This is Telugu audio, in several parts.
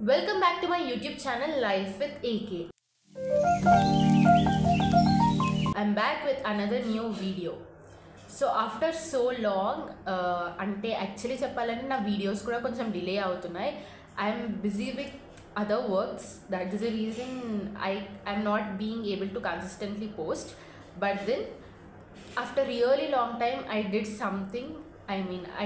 Welcome back to my YouTube channel Life with AK. I'm back with another new video. So after so long, ante actually cheppalante na videos kuda koncham delay avutunnai. I'm busy with other works. That is the reason I am not being able to consistently post. But then after really long time I did something.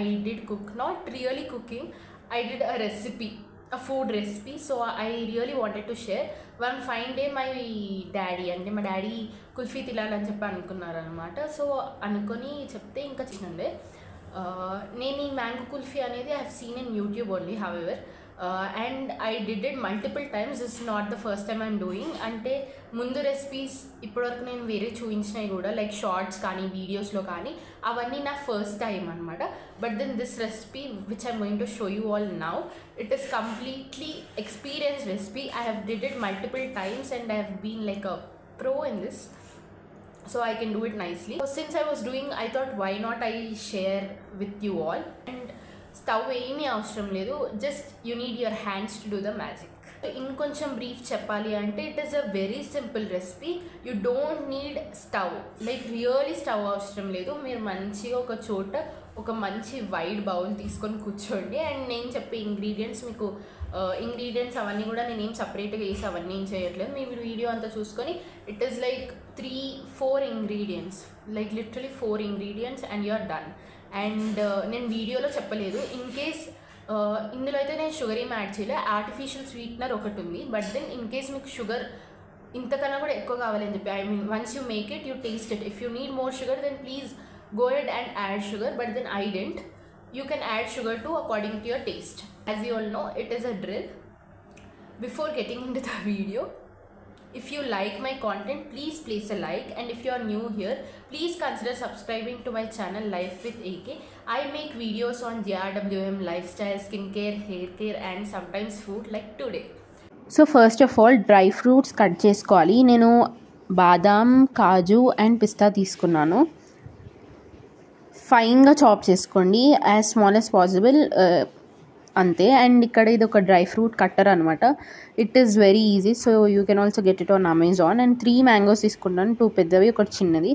I did cook, not really cooking. I did a recipe, a food recipe, so I really wanted to share. One fine day my daddy kulfi తినాలని చెప్పి అనుకున్నారు అనమాట. సో అనుకొని చెప్తే ఇంకా చిన్నండే నేను ఈ మ్యాంగో కుల్ఫీ అనేది I have seen in YouTube only however and I did it multiple times. This is not the first time I'm doing. అంటే ముందు రెసిపీస్ ఇప్పటివరకు నేను వేరే చూపించినాయి కూడా లైక్ షార్ట్స్ కానీ వీడియోస్లో కానీ అవన్నీ నా ఫస్ట్ టైం అనమాట. But then this recipe which I'm going to show you all now, it is completely experience recipe. I have did it multiple times and I have been like a pro in this, so I can do it nicely. So since I was doing, I thought why not I share with you all. And stove ఏమీ అవసరం లేదు, just you need your hands to do the magic. ఇంకొంచెం బ్రీఫ్ చెప్పాలి అంటే it is a very simple recipe. You don't need stove, like really stove అవసరం లేదు. మీరు మంచిగా ఒక చోట ఒక మంచి వైడ్ బౌల్ తీసుకొని కూర్చోండి. అండ్ నేను చెప్పే ఇంగ్రీడియంట్స్ మీకు ఇంగ్రీడియంట్స్ అవన్నీ కూడా నేనేం సపరేట్గా వేసి అవన్నీ ఏం చేయట్లేదు. మీ వీడియో అంతా చూసుకొని it is like 3-4 ingredients, like literally 4 ingredients and you are done. And నేను వీడియోలో చెప్పలేదు, ఇన్ కేస్ ఇందులో అయితే నేను షుగర్ ఏం యాడ్ చేయలేదు. ఆర్టిఫిషియల్ స్వీట్నర్ ఒకటి ఉంది. బట్ దెన్ ఇన్ కేస్ మీకు షుగర్ ఇంతకన్నా కూడా ఎక్కువ కావాలని చెప్పి, I mean once you make it you taste it, if you need more sugar then please go ahead and add sugar. But then I didn't. You can add sugar too according to your taste. As you all know, it is a drill. Before getting into the video, if you like my content, please place a like, and if you are new here, please consider subscribing to my channel Life with AK. I make videos on JRWM, lifestyle, skincare, hair care and sometimes food like today. So first of all, dry fruits cut చేసుకోవాలి. నేను బాదాం, కాజు అండ్ పిస్తా తీసుకున్నాను. ఫైన్గా చాప్ చేసుకోండి, యాజ్ స్మాల్ యాజ్ పాసిబుల్, అంతే. అండ్ ఇక్కడ ఇది ఒక డ్రై ఫ్రూట్ కట్టర్ అనమాట. It is very easy, so you can also get it on Amazon. And 3 mangoes తీసుకున్నాను, 2 పెద్దవి, ఒకటి చిన్నది.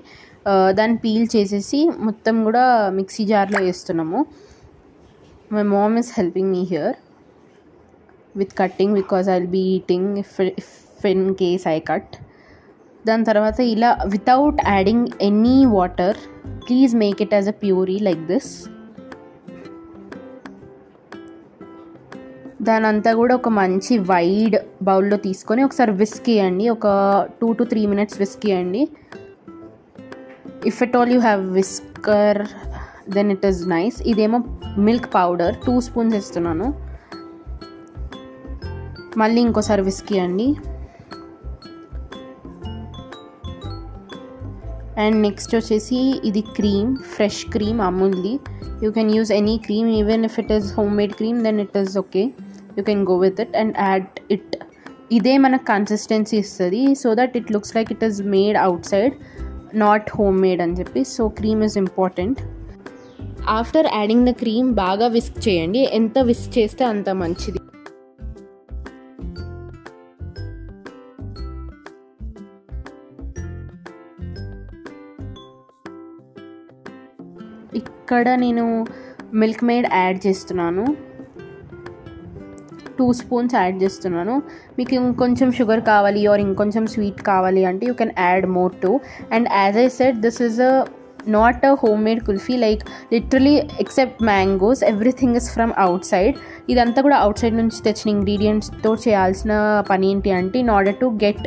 దాన్ని పీల్ చేసేసి మొత్తం కూడా మిక్సీ జార్లో వేస్తున్నాము. My mom is helping me here with cutting because I will be eating if in case I cut. దాని తర్వాత ఇలా without adding any water, please make it as a puree like this. దానంతా కూడా ఒక మంచి వైడ్ బౌల్లో తీసుకొని ఒకసారి విస్క్ చేయండి. ఒక 2 to 3 minutes విస్క్ చేయండి. If at all you have whisker then it is nice. ఇదేమో మిల్క్ పౌడర్ 2 spoons వేస్తున్నాను. మళ్ళీ ఇంకోసారి విస్క్ చేయండి. అండ్ నెక్స్ట్ వచ్చేసి ఇది క్రీమ్, ఫ్రెష్ క్రీమ్, అమూల్ది. You can use any cream, even if it is homemade cream then it is okay, you can go with it and add it. ఇదే మనకు కన్సిస్టెన్సీ ఇస్తుంది, so that it looks like it is made outside, not homemade అని చెప్పి. So cream is important. After adding the cream బాగా విస్క్ చేయండి. ఎంత విస్క్ చేస్తే అంత మంచిది. ఇక్కడ నేను మిల్క్ మేడ్ యాడ్ చేస్తున్నాను, 2 spoons యాడ్ చేస్తున్నాను. మీకు ఇంకొంచెం షుగర్ కావాలి ఆర్ ఇంకొంచెం స్వీట్ కావాలి అంటే you can add more to. And as I said, this is not a home made kulfi, like literally except mangoes everything is from out side. ఇదంతా కూడా అవుట్ సైడ్ నుంచి తెచ్చిన ఇంగ్రీడియంట్స్తో చేయాల్సిన పని ఏంటి అంటే, in order to get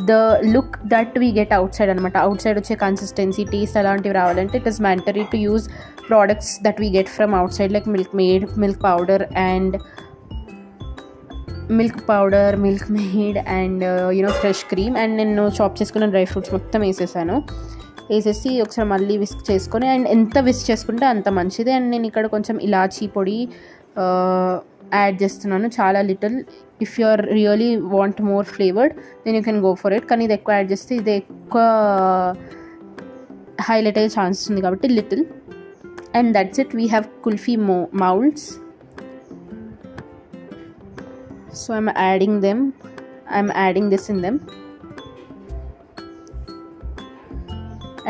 the look that we get out side అనమాట. అవుట్ సైడ్ వచ్చే కన్సిస్టెన్సీ, టేస్ట్ అలాంటివి రావాలంటే it is mandatory to use products that we get from out side, like milk made, milk powder and fresh cream. And నేను చాప్ చేసుకున్న డ్రై ఫ్రూట్స్ మొత్తం వేసేసి ఒకసారి మళ్ళీ విస్క్ చేసుకొని, అండ్ ఎంత విస్క్ చేసుకుంటే అంత మంచిది. అండ్ నేను ఇక్కడ కొంచెం ఇలాచీ పొడి యాడ్ చేస్తున్నాను, చాలా little. If you are really want more flavoured then you can go for it. కానీ ఇది ఎక్కువ యాడ్ చేస్తే ఇది ఎక్కువ హైలైట్ అయ్యే ఛాన్సెస్ ఉంది కాబట్టి little. And that's it, we have kulfi moulds. So I'm adding this in them.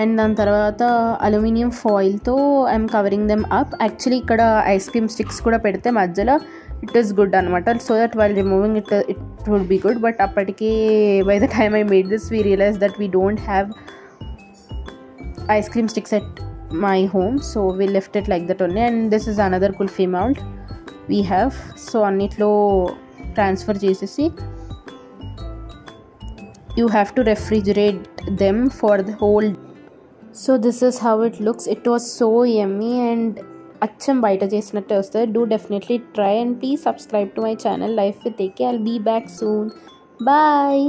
And దాని తర్వాత అల్యూమినియం ఫాయిల్తో I'm covering them up. Actually ఇక్కడ ఐస్ క్రీమ్ స్టిక్స్ కూడా పెడితే మధ్యలో ఇట్ ఈస్ గుడ్ అనమాట, so that while removing it would be good. But అప్పటికి by the time I made this we realise that we don't have ice cream sticks at my home, so we left it like that only. And this is another kulfi mould we have. So అన్నిట్లో ట్రాన్స్ఫర్ చేసేసి you have to refrigerate them for the whole. So this is how it looks. It was so yummy and acham baita chesinattu vastadi. Do definitely try and please subscribe to my channel Life with AK. I'll be back soon. Bye.